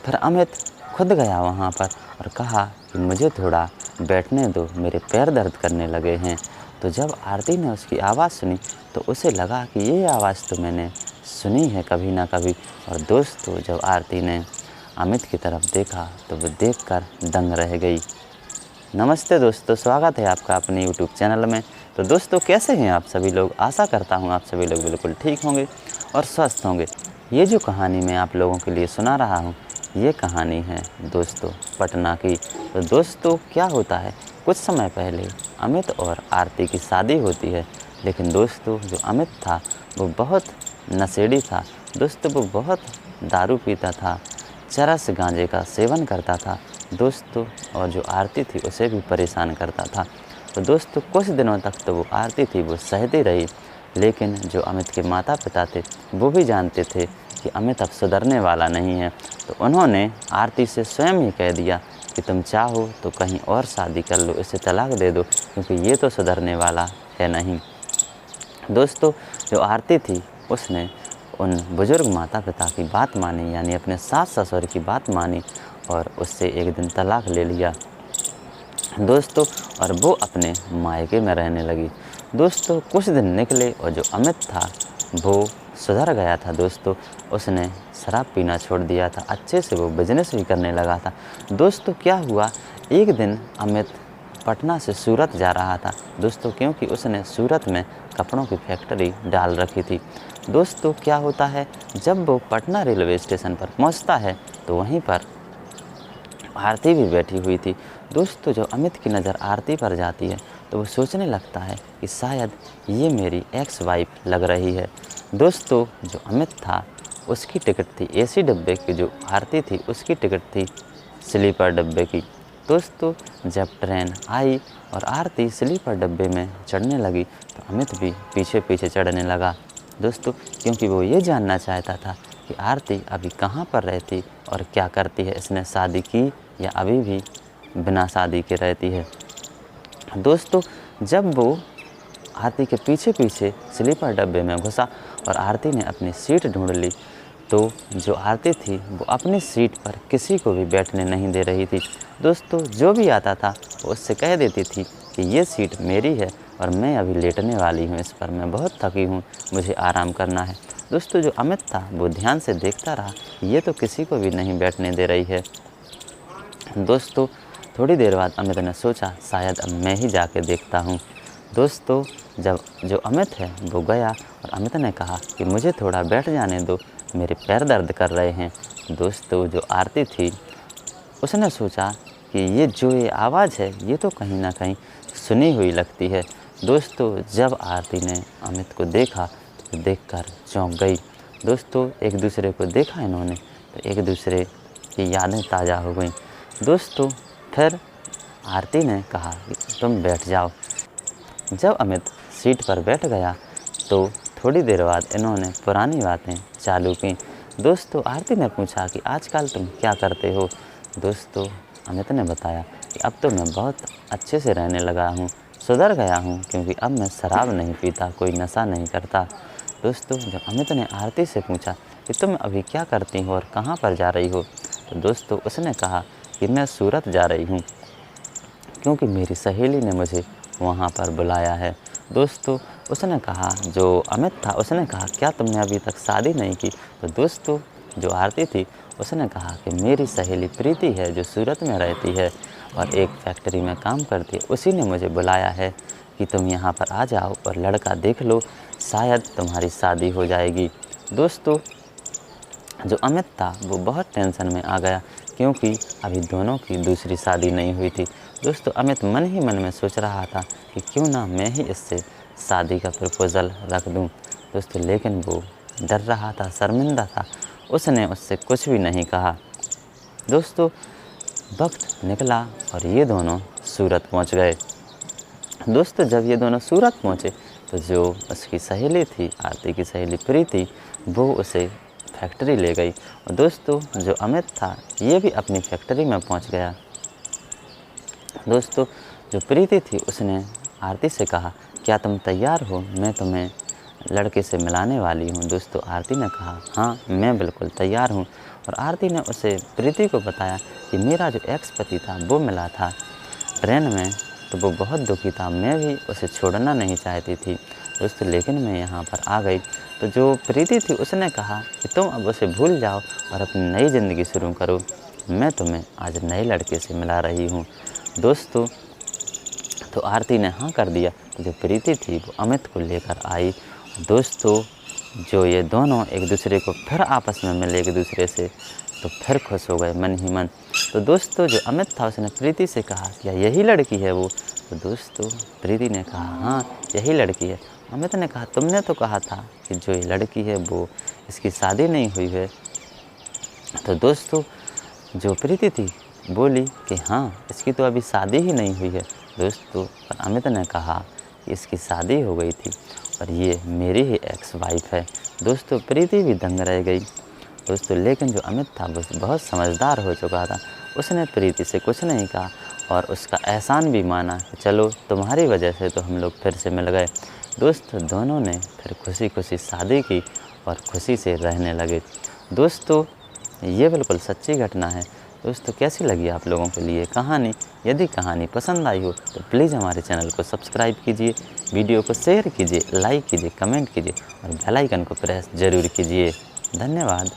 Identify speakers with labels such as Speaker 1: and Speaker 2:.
Speaker 1: फिर अमित खुद गया वहाँ पर और कहा कि मुझे थोड़ा बैठने दो, मेरे पैर दर्द करने लगे हैं। तो जब आरती ने उसकी आवाज़ सुनी तो उसे लगा कि ये आवाज़ तो मैंने सुनी है कभी ना कभी। और दोस्तों जब आरती ने अमित की तरफ देखा तो वो देखकर दंग रह गई। नमस्ते दोस्तों, स्वागत है आपका अपने यूट्यूब चैनल में। तो दोस्तों कैसे हैं आप सभी लोग? आशा करता हूं आप सभी लोग बिल्कुल ठीक होंगे और स्वस्थ होंगे। ये जो कहानी मैं आप लोगों के लिए सुना रहा हूं, ये कहानी है दोस्तों पटना की। तो दोस्तों क्या होता है, कुछ समय पहले अमित और आरती की शादी होती है। लेकिन दोस्तों जो अमित था वो बहुत नशेड़ी था। दोस्तों वो बहुत दारू पीता था, चरस गांजे का सेवन करता था दोस्तों। और जो आरती थी उसे भी परेशान करता था। तो दोस्तों कुछ दिनों तक तो वो आरती थी वो सहती रही। लेकिन जो अमित के माता पिता थे वो भी जानते थे कि अमित अब सुधरने वाला नहीं है। तो उन्होंने आरती से स्वयं ही कह दिया कि तुम चाहो तो कहीं और शादी कर लो, इसे तलाक दे दो, क्योंकि ये तो सुधरने वाला है नहीं। दोस्तों जो आरती थी उसने उन बुज़ुर्ग माता पिता की बात मानी, यानी अपने सास ससुर की बात मानी और उससे एक दिन तलाक ले लिया दोस्तों। और वो अपने मायके में रहने लगी। दोस्तों कुछ दिन निकले और जो अमित था वो सुधर गया था दोस्तों। उसने शराब पीना छोड़ दिया था, अच्छे से वो बिजनेस भी करने लगा था। दोस्तों क्या हुआ, एक दिन अमित पटना से सूरत जा रहा था दोस्तों, क्योंकि उसने सूरत में कपड़ों की फैक्ट्री डाल रखी थी। दोस्तों क्या होता है, जब वो पटना रेलवे स्टेशन पर पहुंचता है तो वहीं पर आरती भी बैठी हुई थी। दोस्तों जो अमित की नज़र आरती पर जाती है तो वो सोचने लगता है कि शायद ये मेरी एक्स वाइफ लग रही है। दोस्तों जो अमित था उसकी टिकट थी एसी डब्बे की, जो आरती थी उसकी टिकट थी स्लीपर डब्बे की। दोस्तों जब ट्रेन आई और आरती स्लीपर डब्बे में चढ़ने लगी तो अमित भी पीछे पीछे चढ़ने लगा दोस्तों, क्योंकि वो ये जानना चाहता था कि आरती अभी कहाँ पर रहती और क्या करती है, इसने शादी की या अभी भी बिना शादी के रहती है। दोस्तों जब वो आरती के पीछे पीछे स्लीपर डब्बे में घुसा और आरती ने अपनी सीट ढूंढ ली, तो जो आरती थी वो अपनी सीट पर किसी को भी बैठने नहीं दे रही थी। दोस्तों जो भी आता था वो उससे कह देती थी कि ये सीट मेरी है और मैं अभी लेटने वाली हूँ इस पर, मैं बहुत थकी हूँ, मुझे आराम करना है। दोस्तों जो अमित था वो ध्यान से देखता रहा, ये तो किसी को भी नहीं बैठने दे रही है। दोस्तों थोड़ी देर बाद अमित ने सोचा शायद अब मैं ही जाके देखता हूँ। दोस्तों जब जो अमित है वो गया और अमित ने कहा कि मुझे थोड़ा बैठ जाने दो, मेरे पैर दर्द कर रहे हैं। दोस्तों जो आरती थी उसने सोचा कि ये आवाज़ है ये तो कहीं ना कहीं सुनी हुई लगती है। दोस्तों जब आरती ने अमित को देखा तो देखकर चौंक गई। दोस्तों एक दूसरे को देखा इन्होंने तो एक दूसरे की यादें ताज़ा हो गईं। दोस्तों फिर आरती ने कहा कि तुम बैठ जाओ। जब अमित सीट पर बैठ गया तो थोड़ी देर बाद इन्होंने पुरानी बातें चालू की। दोस्तों आरती ने पूछा कि आजकल तुम क्या करते हो। दोस्तों अमित ने बताया कि अब तो मैं बहुत अच्छे से रहने लगा हूँ, सुधर गया हूँ, क्योंकि अब मैं शराब नहीं पीता, कोई नशा नहीं करता। दोस्तों जब अमित ने आरती से पूछा कि तुम अभी क्या करती हो और कहाँ पर जा रही हो, तो दोस्तों उसने कहा कि मैं सूरत जा रही हूँ, क्योंकि मेरी सहेली ने मुझे वहाँ पर बुलाया है। दोस्तों उसने कहा, जो अमित था उसने कहा क्या तुमने अभी तक शादी नहीं की। तो दोस्तों जो आरती थी उसने कहा कि मेरी सहेली प्रीति है जो सूरत में रहती है और एक फैक्ट्री में काम करती है, उसी ने मुझे बुलाया है कि तुम यहाँ पर आ जाओ और लड़का देख लो, शायद तुम्हारी शादी हो जाएगी। दोस्तों जो अमित था वो बहुत टेंशन में आ गया, क्योंकि अभी दोनों की दूसरी शादी नहीं हुई थी। दोस्तों अमित मन ही मन में सोच रहा था कि क्यों ना मैं ही इससे शादी का प्रपोज़ल रख दूं। दोस्तों लेकिन वो डर रहा था, शर्मिंदा था, उसने उससे कुछ भी नहीं कहा। दोस्तों वक्त निकला और ये दोनों सूरत पहुंच गए। दोस्तों जब ये दोनों सूरत पहुंचे तो जो उसकी सहेली थी, आरती की सहेली प्रीति, वो उसे फैक्ट्री ले गई। और दोस्तों जो अमित था ये भी अपनी फैक्ट्री में पहुंच गया। दोस्तों जो प्रीति थी उसने आरती से कहा क्या तुम तैयार हो, मैं तुम्हें लड़के से मिलाने वाली हूँ। दोस्तों आरती ने कहा हाँ मैं बिल्कुल तैयार हूँ। और आरती ने उसे प्रीति को बताया कि मेरा जो एक्स पति था वो मिला था ट्रेन में, तो वो बहुत दुखी था। मैं भी उसे छोड़ना नहीं चाहती थी दोस्तों, लेकिन मैं यहाँ पर आ गई। तो जो प्रीति थी उसने कहा कि तुम अब उसे भूल जाओ और अपनी नई ज़िंदगी शुरू करो, मैं तुम्हें आज नए लड़के से मिला रही हूँ दोस्तों। तो आरती ने हाँ कर दिया। तो जो प्रीति थी वो अमित को लेकर आई दोस्तों। जो ये दोनों एक दूसरे को फिर आपस में मिले एक दूसरे से, तो फिर खुश हो गए मन ही मन। तो दोस्तों जो अमित था उसने प्रीति से कहा क्या यही लड़की है वो? तो दोस्तों प्रीति ने कहा हाँ यही लड़की है। अमित ने कहा तुमने तो कहा था कि जो ये लड़की है वो इसकी शादी नहीं हुई है। तो दोस्तों जो प्रीति थी बोली कि हाँ इसकी तो अभी शादी ही नहीं हुई है दोस्तों। पर अमित ने कहा कि इसकी शादी हो गई थी और ये मेरी ही एक्स वाइफ है दोस्तों। प्रीति भी दंग रह गई दोस्तों, लेकिन जो अमित था वो बहुत समझदार हो चुका था। उसने प्रीति से कुछ नहीं कहा और उसका एहसान भी माना कि चलो तुम्हारी वजह से तो हम लोग फिर से मिल गए दोस्तों। दोनों ने फिर खुशी खुशी शादी की और खुशी से रहने लगे दोस्तों। ये बिल्कुल सच्ची घटना है दोस्तों। कैसी लगी आप लोगों के लिए कहानी? यदि कहानी पसंद आई हो तो प्लीज़ हमारे चैनल को सब्सक्राइब कीजिए, वीडियो को शेयर कीजिए, लाइक कीजिए, कमेंट कीजिए और बेल आइकन को प्रेस ज़रूर कीजिए। धन्यवाद।